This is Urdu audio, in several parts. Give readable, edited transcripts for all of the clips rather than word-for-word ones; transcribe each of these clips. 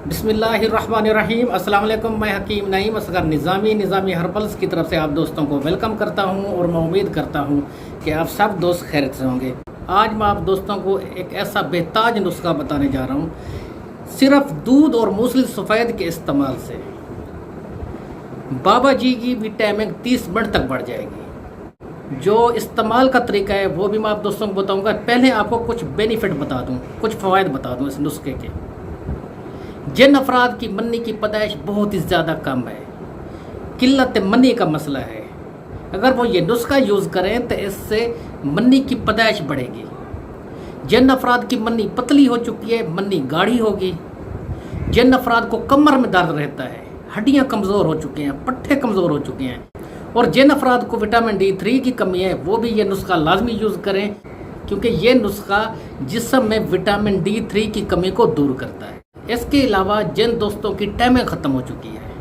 بسم اللہ الرحمن الرحیم۔ السلام علیکم، میں حکیم نعیم اصغر نظامی ہربلز کی طرف سے آپ دوستوں کو ویلکم کرتا ہوں اور میں امید کرتا ہوں کہ آپ سب دوست خیریت سے ہوں گے۔ آج میں آپ دوستوں کو ایک ایسا بہتاج نسخہ بتانے جا رہا ہوں، صرف دودھ اور موصلی سفید کے استعمال سے بابا جی کی وٹامن 30 منٹ تک بڑھ جائے گی۔ جو استعمال کا طریقہ ہے وہ بھی میں آپ دوستوں کو بتاؤں گا۔ پہلے آپ کو کچھ بینیفٹ بتا دوں، کچھ فوائد بتا دوں اس نسخے کے۔ جن افراد کی منی کی پیدائش بہت ہی زیادہ کم ہے، قلت منی کا مسئلہ ہے، اگر وہ یہ نسخہ یوز کریں تو اس سے منی کی پیدائش بڑھے گی۔ جن افراد کی منی پتلی ہو چکی ہے، منی گاڑھی ہوگی۔ جن افراد کو کمر میں درد رہتا ہے، ہڈیاں کمزور ہو چکی ہیں، پٹھے کمزور ہو چکے ہیں، اور جن افراد کو وٹامن D3 کی کمی ہے وہ بھی یہ نسخہ لازمی یوز کریں، کیونکہ یہ نسخہ جسم میں وٹامن D3 کی کمی کو دور کرتا ہے۔ اس کے علاوہ جن دوستوں کی ٹائمنگ ختم ہو چکی ہے،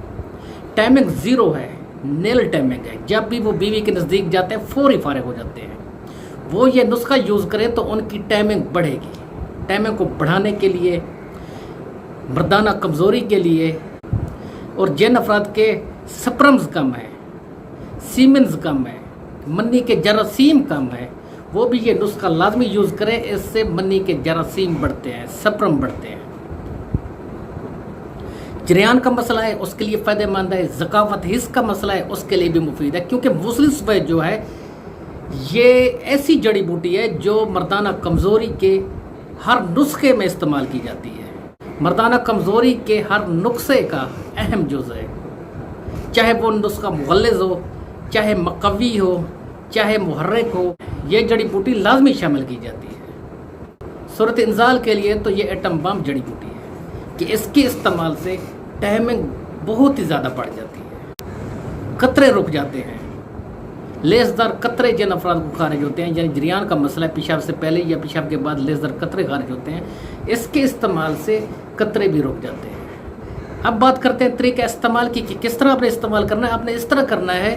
ٹائمنگ 0 ہے، نیل ٹائمنگ ہے، جب بھی وہ بیوی کے نزدیک جاتے ہیں فوری فارغ ہو جاتے ہیں، وہ یہ نسخہ یوز کریں تو ان کی ٹائمنگ بڑھے گی۔ ٹائمنگ کو بڑھانے کے لیے، مردانہ کمزوری کے لیے، اور جن افراد کے سپرمز کم ہیں، سیمنز کم ہے، منی کے جراثیم کم ہے، وہ بھی یہ نسخہ لازمی یوز کریں۔ اس سے منی کے جراثیم بڑھتے ہیں، سپرم بڑھتے ہیں۔ جریان کا مسئلہ ہے اس کے لیے فائدہ مند ہے، ذکاوت حس کا مسئلہ ہے اس کے لیے بھی مفید ہے، کیونکہ موصلی سفید جو ہے یہ ایسی جڑی بوٹی ہے جو مردانہ کمزوری کے ہر نسخے میں استعمال کی جاتی ہے، مردانہ کمزوری کے ہر نسخے کا اہم جز ہے، چاہے وہ نسخہ مغلظ ہو، چاہے مقوی ہو، چاہے محرک ہو، یہ جڑی بوٹی لازمی شامل کی جاتی ہے۔ صورت انزال کے لیے تو یہ ایٹم بم جڑی بوٹی ہے کہ اس کے استعمال سے ٹائمنگ بہت ہی زیادہ بڑھ جاتی ہے، قطرے رک جاتے ہیں، لیزدار قطرے جن افراد کو خارج ہوتے ہیں، یعنی جریان کا مسئلہ ہے، پیشاب سے پہلے یا پیشاب کے بعد لیزدار قطرے خارج ہوتے ہیں، اس کے استعمال سے قطرے بھی رک جاتے ہیں۔ اب بات کرتے ہیں طریقہ استعمال کی کہ کس طرح آپ نے استعمال کرنا ہے۔ آپ نے اس طرح کرنا ہے،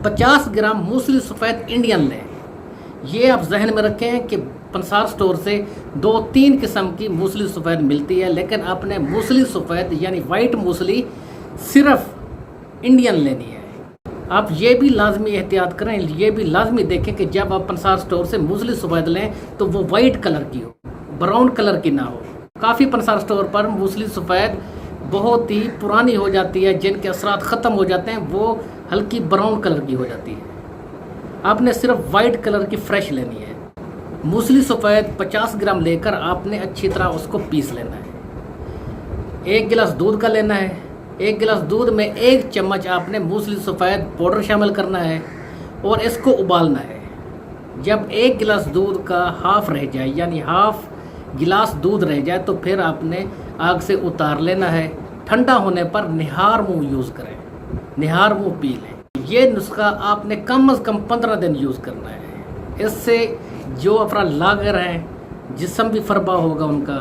50 گرام موصلی سفید انڈین لیں۔ یہ آپ ذہن میں رکھیں کہ پنسار سٹور سے 2-3 قسم کی موصلی سفید ملتی ہے، لیکن آپ نے موصلی سفید یعنی وائٹ موصلی صرف انڈین لینی ہے۔ آپ یہ بھی لازمی احتیاط کریں، یہ بھی لازمی دیکھیں کہ جب آپ پنسار سٹور سے موصلی سفید لیں تو وہ وائٹ کلر کی ہو، براؤن کلر کی نہ ہو۔ کافی پنسار سٹور پر موصلی سفید بہت ہی پرانی ہو جاتی ہے، جن کے اثرات ختم ہو جاتے ہیں، وہ ہلکی براؤن کلر کی ہو جاتی ہے۔ آپ نے صرف وائٹ کلر کی فریش لینی ہے۔ موصلی سفید 50 گرام لے کر آپ نے اچھی طرح اس کو پیس لینا ہے۔ 1 گلاس دودھ کا لینا ہے۔ 1 گلاس دودھ میں 1 چمچ آپ نے موصلی سفید پاؤڈر شامل کرنا ہے اور اس کو ابالنا ہے۔ جب 1 گلاس دودھ کا ہاف رہ جائے، یعنی ہاف گلاس دودھ رہ جائے، تو پھر آپ نے آگ سے اتار لینا ہے۔ ٹھنڈا ہونے پر نہار منہ یوز کریں، نہار منہ پی لیں۔ یہ نسخہ آپ نے کم از کم 15 دن یوز کرنا ہے۔ اس سے جو افراد لاغر ہیں، جسم بھی فربا ہوگا، ان کا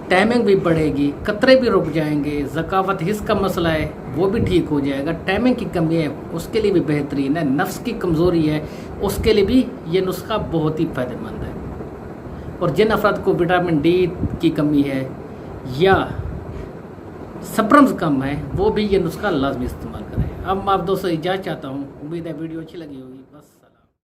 ٹائمنگ بھی بڑھے گی، قطرے بھی رک جائیں گے، ذکاوت حس کا مسئلہ ہے وہ بھی ٹھیک ہو جائے گا، ٹائمنگ کی کمی ہے اس کے لیے بھی بہترین ہے، نفس کی کمزوری ہے اس کے لیے بھی یہ نسخہ بہت ہی فائدہ مند ہے۔ اور جن افراد کو وٹامن D کی کمی ہے یا سپرمز کم ہے، وہ بھی یہ نسخہ لازمی استعمال کریں۔ اب میں آپ دوستوں اجازت چاہتا ہوں، امید ہے ویڈیو اچھی لگی ہوگی۔